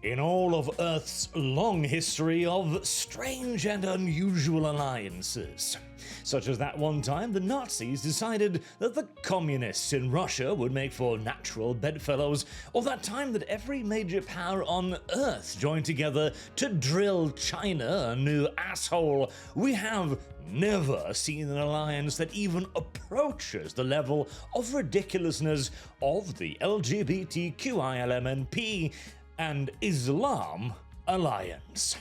In all of Earth's long history of strange and unusual alliances, such as that one time the Nazis decided that the communists in Russia would make for natural bedfellows, or that time that every major power on Earth joined together to drill China a new asshole, we have never seen an alliance that even approaches the level of ridiculousness of the LGBTQILMNP and Islam alliance.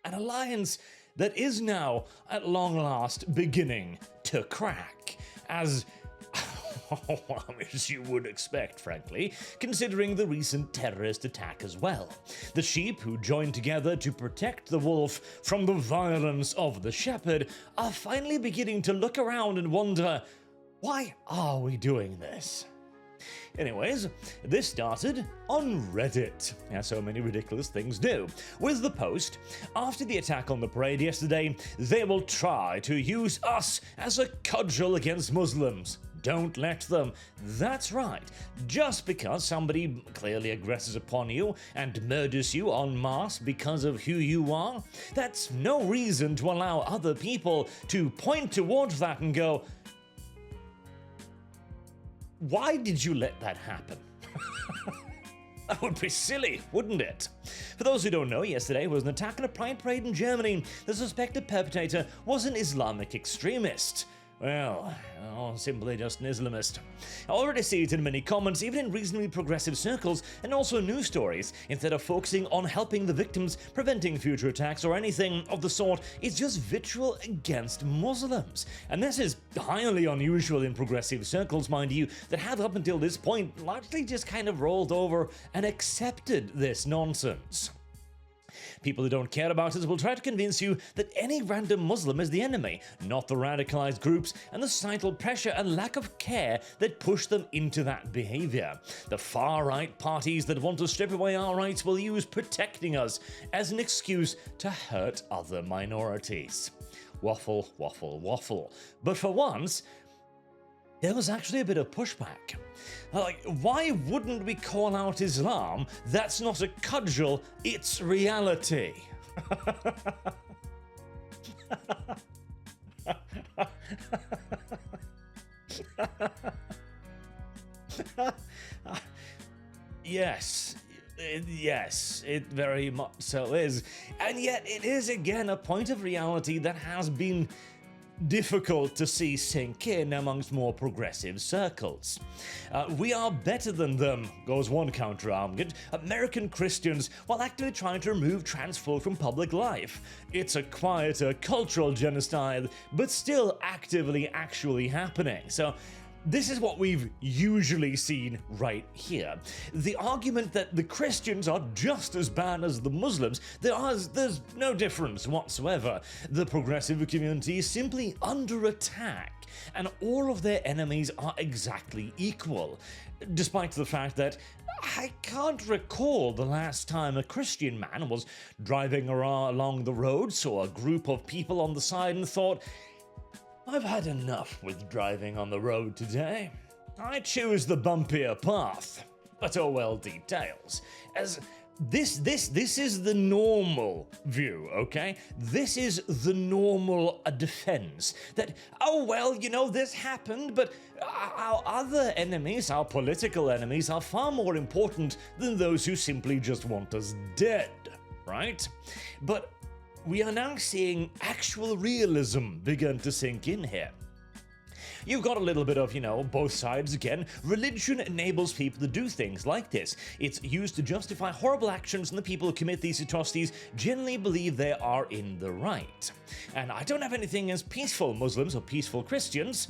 An alliance that is now, at long last, beginning to crack, as you would expect, frankly, considering the recent terrorist attack as well. The sheep who joined together to protect the wolf from the violence of the shepherd are finally beginning to look around and wonder, why are we doing this? Anyways, this started on Reddit, as so many ridiculous things do, with the post, "After the attack on the parade yesterday, they will try to use us as a cudgel against Muslims. Don't let them." That's right. Just because somebody clearly aggresses upon you and murders you en masse because of who you are, that's no reason to allow other people to point towards that and go, why did you let that happen? That would be silly, wouldn't it? For those who don't know, yesterday was an attack on a pride parade in Germany. The suspected perpetrator was an Islamic extremist. Well, simply just an Islamist. I already see it in many comments, even in reasonably progressive circles, and also news stories. Instead of focusing on helping the victims, preventing future attacks, or anything of the sort, it's just vitriol against Muslims. And this is highly unusual in progressive circles, mind you, that have up until this point largely just kind of rolled over and accepted this nonsense. People who don't care about us will try to convince you that any random Muslim is the enemy, not the radicalized groups and the societal pressure and lack of care that push them into that behavior. The far-right parties that want to strip away our rights will use protecting us as an excuse to hurt other minorities. Waffle, waffle, waffle. But for once, there was actually a bit of pushback. Like, why wouldn't we call out Islam? That's not a cudgel, it's reality. Yes, it very much so is. And yet it is again a point of reality that has been difficult to see sink in amongst more progressive circles. We are better than them, goes one counter-argument, American Christians, while actively trying to remove trans folk from public life. It's a quieter cultural genocide, but still actively actually happening. So this is what we've usually seen right here. The argument that the Christians are just as bad as the Muslims, there's no difference whatsoever. The progressive community is simply under attack, and all of their enemies are exactly equal. Despite the fact that I can't recall the last time a Christian man was driving along the road, saw a group of people on the side and thought, I've had enough with driving on the road today. I choose the bumpier path. But oh well, details. As this is the normal view, okay? This is the normal defense. That, oh well, you know, this happened, but our other enemies, our political enemies, are far more important than those who simply just want us dead, right? But we are now seeing actual realism begin to sink in here. You've got a little bit of, both sides again. Religion enables people to do things like this. It's used to justify horrible actions, and the people who commit these atrocities generally believe they are in the right. And I don't have anything as peaceful Muslims or peaceful Christians,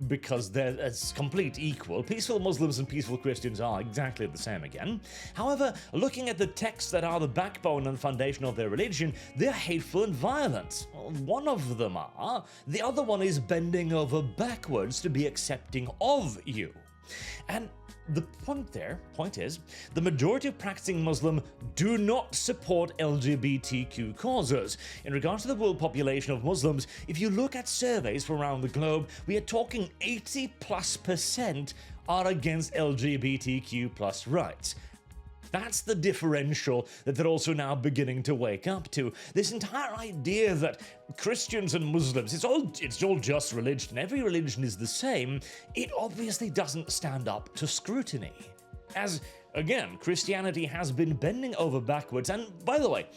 because they're as complete equal. Peaceful Muslims and peaceful Christians are exactly the same again. However, looking at the texts that are the backbone and foundation of their religion, they're hateful and violent. One of them are. The other one is bending over backwards to be accepting of you. And the point is, the majority of practicing Muslim do not support LGBTQ causes. In regards to the world population of Muslims, if you look at surveys from around the globe, we are talking 80+% are against LGBTQ plus rights. That's the differential that they're also now beginning to wake up to. This entire idea that Christians and Muslims, it's all just religion, and every religion is the same, it obviously doesn't stand up to scrutiny. As, again, Christianity has been bending over backwards, and by the way,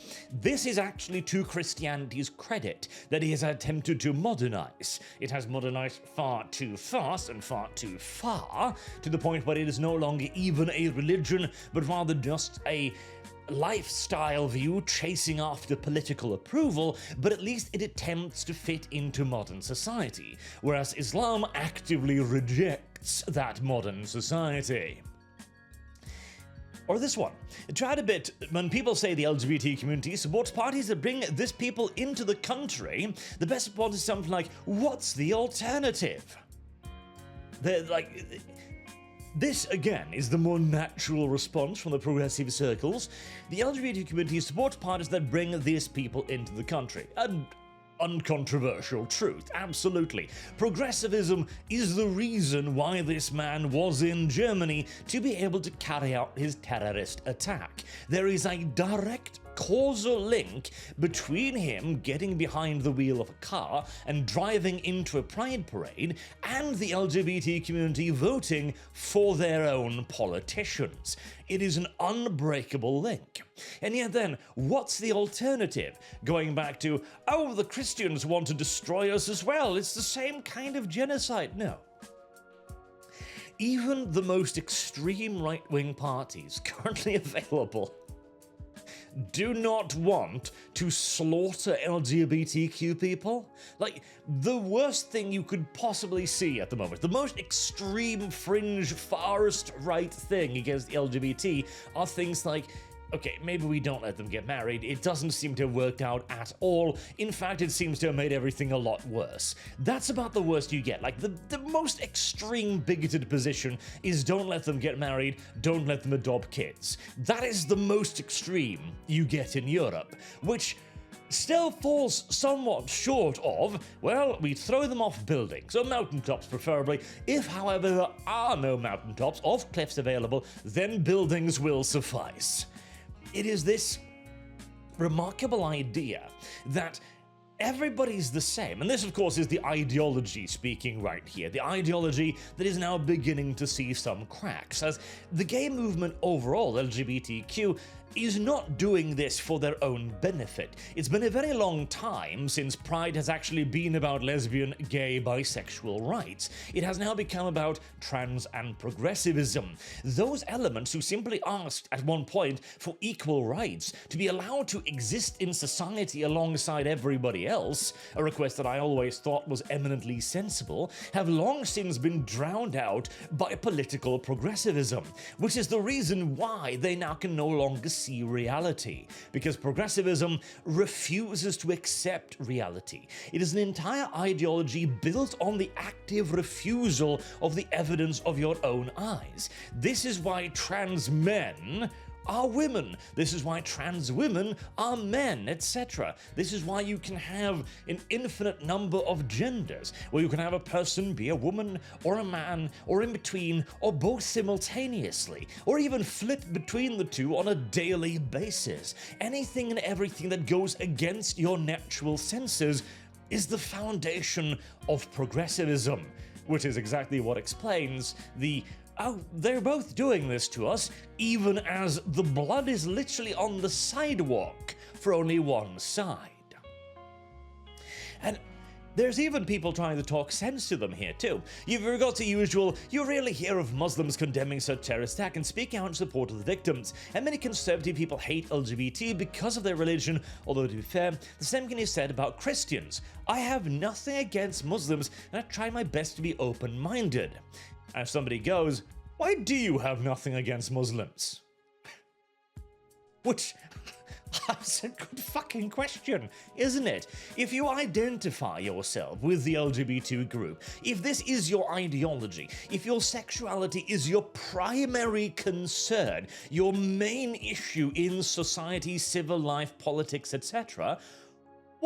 this is actually to Christianity's credit that it has attempted to modernize. It has modernized far too fast and far too far, to the point where it is no longer even a religion, but rather just a lifestyle view chasing after political approval, but at least it attempts to fit into modern society, whereas Islam actively rejects that modern society. Or this one. Tried a bit when people say the LGBT community supports parties that bring this people into the country. The best part is something like, what's the alternative? They're like, this again is the more natural response from the progressive circles. The LGBT community supports parties that bring these people into the country. An uncontroversial truth, absolutely. Progressivism is the reason why this man was in Germany to be able to carry out his terrorist attack. There is a direct causal link between him getting behind the wheel of a car and driving into a pride parade and the LGBT community voting for their own politicians. It is an unbreakable link. And yet then, what's the alternative? Going back to, oh, the Christians want to destroy us as well, it's the same kind of genocide. No. Even the most extreme right-wing parties currently available do not want to slaughter LGBTQ people. Like, the worst thing you could possibly see at the moment, the most extreme fringe farthest right thing against the LGBT are things like, okay, maybe we don't let them get married. It doesn't seem to have worked out at all. In fact, it seems to have made everything a lot worse. That's about the worst you get. Like, the most extreme bigoted position is don't let them get married, don't let them adopt kids. That is the most extreme you get in Europe, which still falls somewhat short of, well, we throw them off buildings, or mountaintops preferably. If, however, there are no mountaintops or cliffs available, then buildings will suffice. It is this remarkable idea that everybody's the same, and this of course is the ideology speaking right here, the ideology that is now beginning to see some cracks, as the gay movement overall, LGBTQ, is not doing this for their own benefit. It's been a very long time since Pride has actually been about lesbian, gay, bisexual rights. It has now become about trans and progressivism. Those elements who simply asked at one point for equal rights to be allowed to exist in society alongside everybody else, a request that I always thought was eminently sensible, have long since been drowned out by political progressivism, which is the reason why they now can no longer see reality, because progressivism refuses to accept reality. It is an entire ideology built on the active refusal of the evidence of your own eyes. This is why trans men are women. This is why trans women are men, etc. This is why you can have an infinite number of genders, where you can have a person be a woman or a man or in between or both simultaneously, or even flip between the two on a daily basis. Anything and everything that goes against your natural senses is the foundation of progressivism, which is exactly what explains the oh, they're both doing this to us, even as the blood is literally on the sidewalk for only one side. And there's even people trying to talk sense to them here too. You've got the usual, you rarely hear of Muslims condemning such terrorist attack and speaking out in support of the victims, and many conservative people hate LGBT because of their religion, although to be fair, the same can be said about Christians. I have nothing against Muslims, and I try my best to be open-minded. And if somebody goes, why do you have nothing against Muslims? Which, that's a good fucking question, isn't it? If you identify yourself with the LGBT group, if this is your ideology, if your sexuality is your primary concern, your main issue in society, civil life, politics, etc.,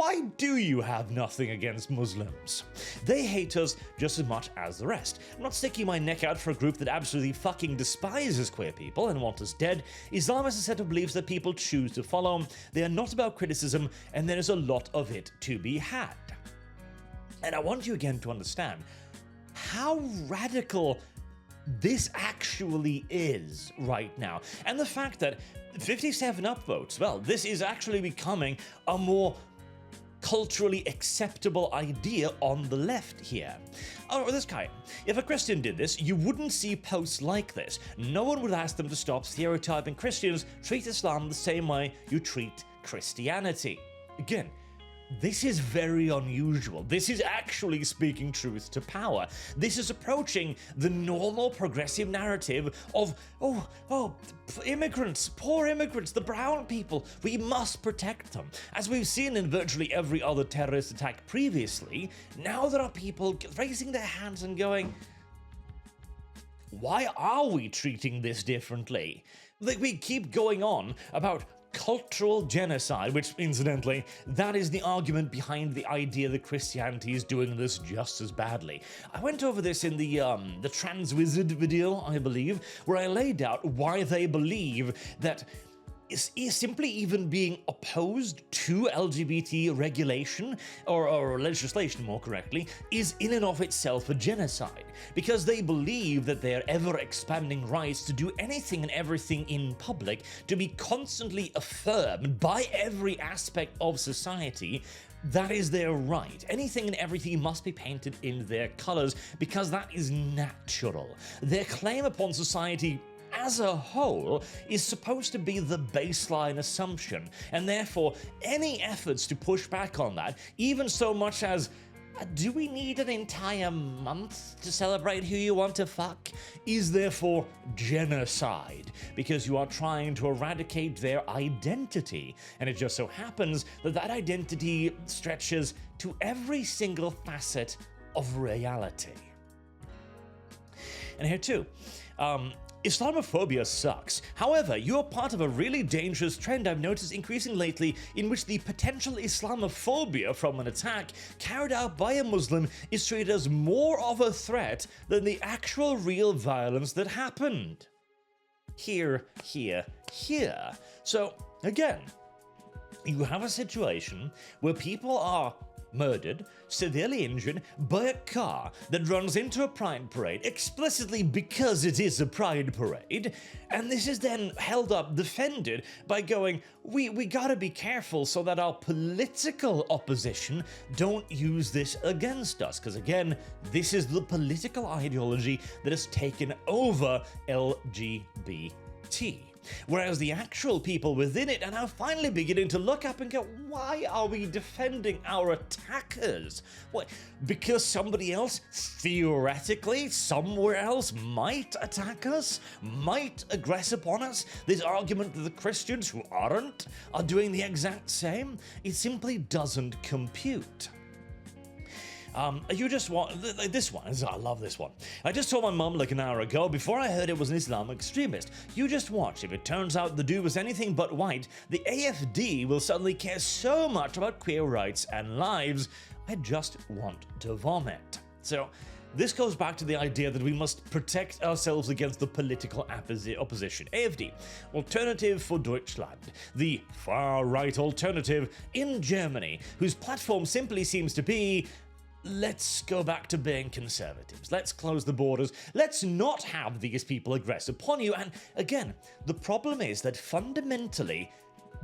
Why do you have nothing against Muslims? They hate us just as much as the rest. I'm not sticking my neck out for a group that absolutely fucking despises queer people and want us dead. Islam is a set of beliefs that people choose to follow. They are not about criticism, and there is a lot of it to be had. And I want you again to understand how radical this actually is right now. And the fact that 57 upvotes, well, this is actually becoming a more culturally acceptable idea on the left here. Oh, this guy. If a Christian did this, you wouldn't see posts like this. No one would ask them to stop stereotyping Christians, treat Islam the same way you treat Christianity. Again, this is very unusual. This is actually speaking truth to power. This is approaching the normal progressive narrative of, immigrants, poor immigrants, the brown people, we must protect them. As we've seen in virtually every other terrorist attack previously, now there are people raising their hands and going, why are we treating this differently? Like, we keep going on about cultural genocide, which, incidentally, that is the argument behind the idea that Christianity is doing this just as badly. I went over this in the Trans Wizard video, I believe, where I laid out why they believe that is simply even being opposed to LGBT regulation, or legislation more correctly, is in and of itself a genocide, because they believe that their ever-expanding rights to do anything and everything in public, to be constantly affirmed by every aspect of society, that is their right. Anything and everything must be painted in their colors, because that is natural. Their claim upon society as a whole is supposed to be the baseline assumption, and therefore any efforts to push back on that, even so much as, do we need an entire month to celebrate who you want to fuck, is therefore genocide, because you are trying to eradicate their identity, and it just so happens that that identity stretches to every single facet of reality. And here too, Islamophobia sucks. However, you're part of a really dangerous trend I've noticed increasing lately, in which the potential Islamophobia from an attack carried out by a Muslim is treated as more of a threat than the actual real violence that happened. Here. So, again, you have a situation where people are murdered, severely injured by a car that runs into a pride parade explicitly because it is a pride parade, and this is then held up, defended by going, we gotta be careful so that our political opposition don't use this against us, because again, this is the political ideology that has taken over LGBT. Whereas the actual people within it are now finally beginning to look up and go, why are we defending our attackers? What, because somebody else, theoretically, somewhere else, might attack us? Might aggress upon us? This argument that the Christians who aren't are doing the exact same? It simply doesn't compute. You just want this one. I love this one. I just told my mum like an hour ago before I heard it was an Islamic extremist. You just watch. If it turns out the dude was anything but white, the AFD will suddenly care so much about queer rights and lives. I just want to vomit. So this goes back to the idea that we must protect ourselves against the political opposition. AfD, Alternative for Deutschland, the far-right alternative in Germany, whose platform simply seems to be, let's go back to being conservatives. Let's close the borders. Let's not have these people aggress upon you. And again, the problem is that fundamentally,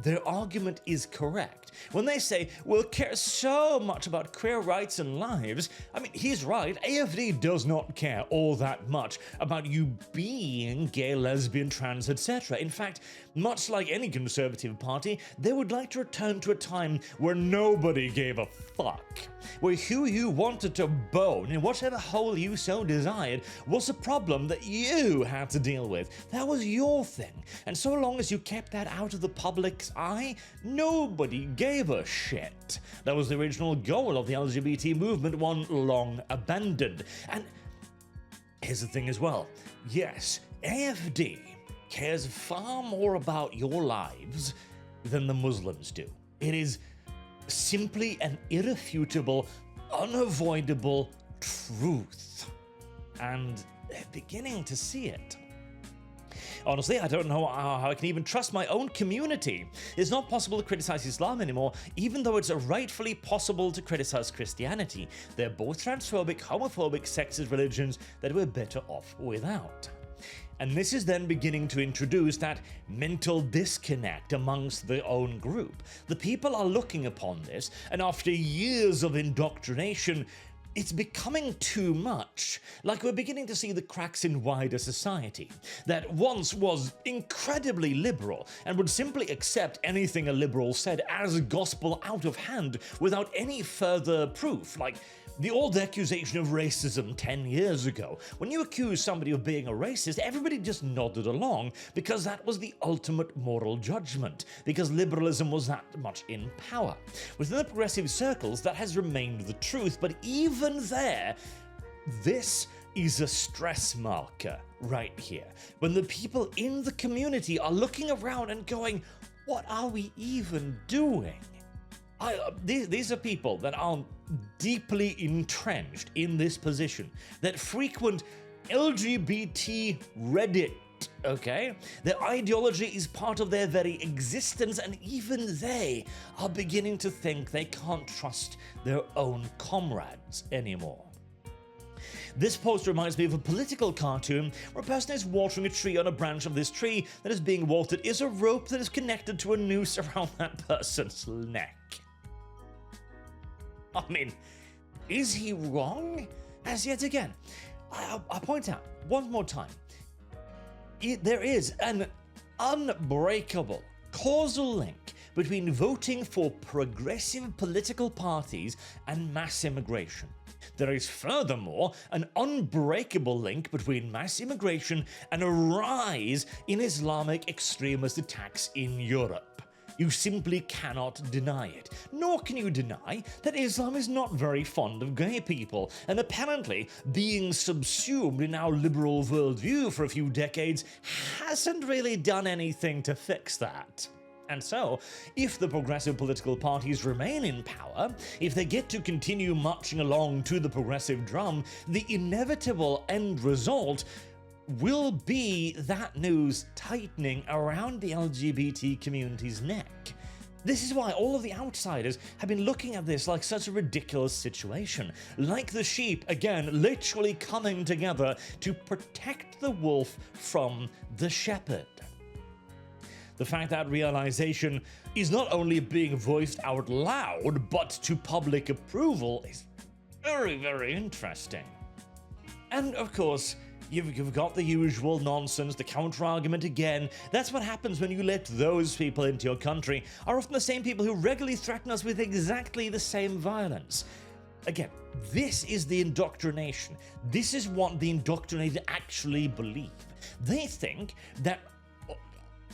their argument is correct. When they say, we'll care so much about queer rights and lives, I mean, he's right. AFD does not care all that much about you being gay, lesbian, trans, etc. In fact, much like any conservative party, they would like to return to a time where nobody gave a fuck, where who you wanted to bone in whatever hole you so desired was a problem that you had to deal with. That was your thing. And so long as you kept that out of the public's eye, nobody gave a shit. That was the original goal of the LGBT movement, one long abandoned. And here's the thing as well. Yes, AFD cares far more about your lives than the Muslims do. It is simply an irrefutable, unavoidable truth. And they're beginning to see it. Honestly, I don't know how I can even trust my own community. It's not possible to criticize Islam anymore, even though it's rightfully possible to criticize Christianity. They're both transphobic, homophobic, sexist religions that we're better off without. And this is then beginning to introduce that mental disconnect amongst their own group. The people are looking upon this, and after years of indoctrination, it's becoming too much. Like we're beginning to see the cracks in wider society that once was incredibly liberal and would simply accept anything a liberal said as gospel out of hand without any further proof. Like the old accusation of racism 10 years ago. When you accuse somebody of being a racist, everybody just nodded along because that was the ultimate moral judgment, because liberalism was that much in power. Within the progressive circles, that has remained the truth, but even there, this is a stress marker right here. When the people in the community are looking around and going, what are we even doing? These are people that are deeply entrenched in this position, that frequent LGBT Reddit, okay? Their ideology is part of their very existence, and even they are beginning to think they can't trust their own comrades anymore. This post reminds me of a political cartoon where a person is watering a tree. On a branch of this tree that is being watered is a rope that is connected to a noose around that person's neck. I mean, is he wrong? As yet again, I point out one more time, there is an unbreakable causal link between voting for progressive political parties and mass immigration. There is furthermore an unbreakable link between mass immigration and a rise in Islamic extremist attacks in Europe. You simply cannot deny it. Nor can you deny that Islam is not very fond of gay people, and apparently being subsumed in our liberal worldview for a few decades hasn't really done anything to fix that. And so, if the progressive political parties remain in power, if they get to continue marching along to the progressive drum, the inevitable end result will be that noose tightening around the LGBT community's neck. This is why all of the outsiders have been looking at this like such a ridiculous situation. Like the sheep, again, literally coming together to protect the wolf from the shepherd. The fact that realization is not only being voiced out loud, but to public approval is very, very interesting. And of course, you've got the usual nonsense, the counter-argument again. That's what happens when you let those people into your country, are often the same people who regularly threaten us with exactly the same violence. Again, this is the indoctrination. This is what the indoctrinated actually believe. They think that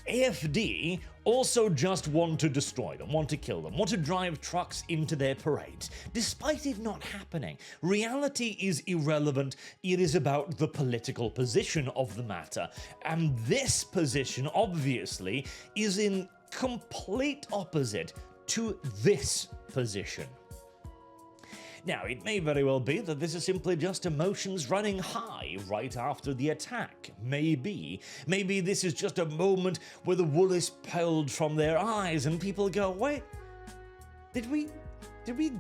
AFD also just want to destroy them, want to kill them, want to drive trucks into their parades, despite it not happening. Reality is irrelevant. It is about the political position of the matter. And this position, obviously, is in complete opposite to this position. Now, it may very well be that this is simply just emotions running high right after the attack. Maybe. Maybe this is just a moment where the wool is pulled from their eyes and people go, wait, did we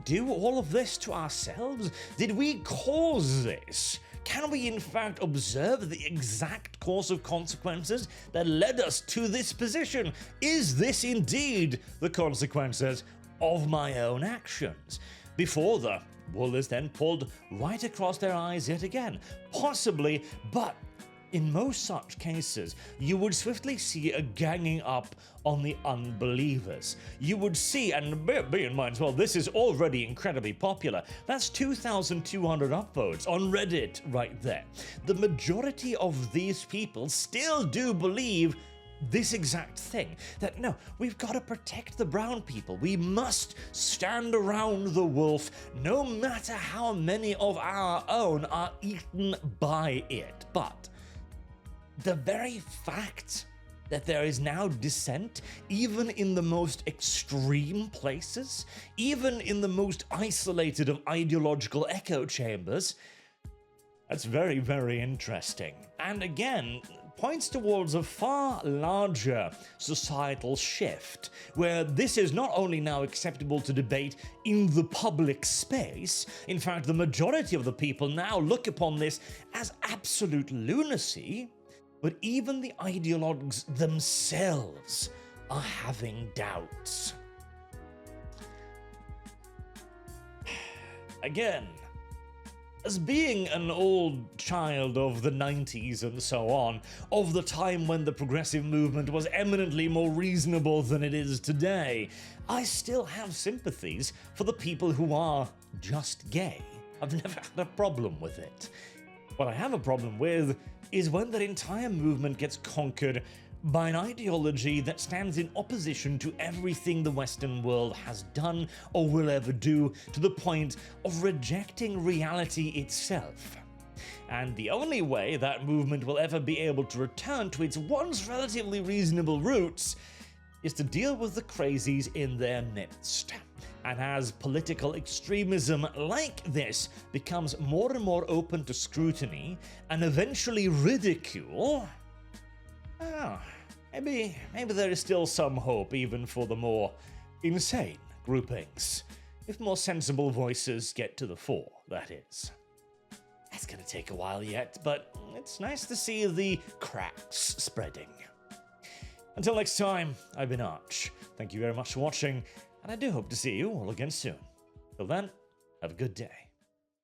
do all of this to ourselves? Did we cause this? Can we in fact observe the exact course of consequences that led us to this position? Is this indeed the consequences of my own actions? Before the wool is then pulled right across their eyes yet again. Possibly, but in most such cases, you would swiftly see a ganging up on the unbelievers. You would see, and bear in mind as well, this is already incredibly popular. That's 2,200 upvotes on Reddit right there. The majority of these people still do believe this exact thing, that no, we've got to protect the brown people. We must stand around the wolf, no matter how many of our own are eaten by it. But the very fact that there is now dissent even in the most extreme places, even in the most isolated of ideological echo chambers. That's very, very interesting. And again, points towards a far larger societal shift, where this is not only now acceptable to debate in the public space, in fact, the majority of the people now look upon this as absolute lunacy, but even the ideologues themselves are having doubts. Again, as being an old child of the 90s and so on, of the time when the progressive movement was eminently more reasonable than it is today, I still have sympathies for the people who are just gay. I've never had a problem with it. What I have a problem with is when that entire movement gets conquered by an ideology that stands in opposition to everything the Western world has done or will ever do, to the point of rejecting reality itself. And the only way that movement will ever be able to return to its once relatively reasonable roots is to deal with the crazies in their midst. And as political extremism like this becomes more and more open to scrutiny and eventually ridicule, maybe there is still some hope even for the more insane groupings, if more sensible voices get to the fore, that is. That's gonna take a while yet, but it's nice to see the cracks spreading. Until next time, I've been Arch. Thank you very much for watching, and I do hope to see you all again soon. Till then, have a good day.